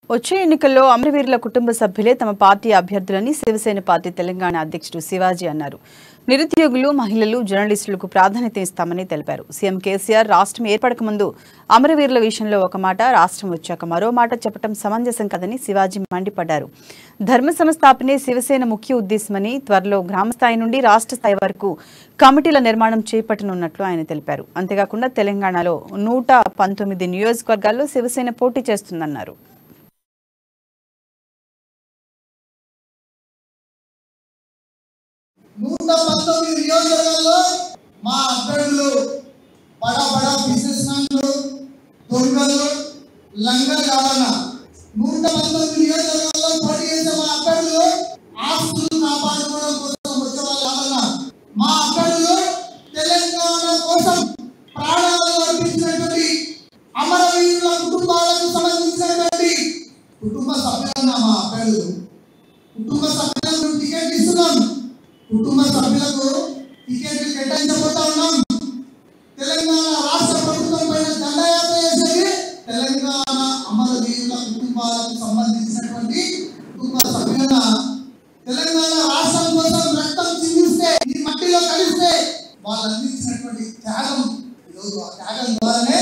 వచ్చే ఎన్నికల్లో అమరవీరుల కుటుంబ సభ్యులే తమ పార్టీ అభ్యర్థులని శివసేన పార్టీ తెలంగాణ అధ్యక్షుడు శివాజీ అన్నారు. నిరుద్యోగులు, మహిళలు, జర్నలిస్టులకు ప్రాధాన్యత ఇస్తామని తెలిపారు. సీఎం కేసీఆర్ రాష్ట్రం ఏర్పడక ముందు అమరవీరుల విషయంలో ఒక మాట, రాష్ట్రం వచ్చాక మరో మాట చెప్పడం సమంజసం కాదని శివాజీ మండిపడ్డారు. ధర్మ సంస్థాపనే శివసేన ముఖ్య ఉద్దేశమని, త్వరలో గ్రామస్థాయి నుండి రాష్ట్ర స్థాయి వరకు కమిటీల నిర్మాణం చేపట్టనున్నట్లు ఆయన తెలిపారు. అంతేకాకుండా తెలంగాణలో 119 నియోజకవర్గాల్లో శివసేన పోటీ చేస్తుందన్నారు. నియోజకవర్గాల్లో మా అభ్యర్థులు బడా బిజినెస్ మ్యాన్లు, దొంగలు, లంగలు కావాలన్నా 119 నియోజకవర్గాల్లో పోటీ చేసే మా అభ్యర్థులు ఆస్తులు కాపాడుకోవడం కోసం వచ్చే వాళ్ళు కావాలన్నా మా అభ్యర్థులు తెలంగాణ కోసం ప్రాణాలు అర్పించినటువంటి అమరవీరుల కుటుంబాలకు సంబంధించినటువంటి కుటుంబ సభ్యులన్న మా అభ్యర్థులు. కుటుంబ సభ్యులకు టికెట్ ఇస్తున్నాం. కుటుంబ సభ్యులకు టికెట్లు కేటాయించబోతా ఉన్నాం. తెలంగాణ రాష్ట్ర ప్రభుత్వం పైన దండయాత్ర చేసేది తెలంగాణ అమరవీరుల కుటుంబాలకు సంబంధించినటువంటి కుటుంబ సభ్యుల తెలంగాణ రాష్ట్రం కోసం రక్తం చిందిస్తే, ఈ మట్టిలో కలిస్తే వాళ్ళు అందించినటువంటి త్యాగం, త్యాగం ద్వారానే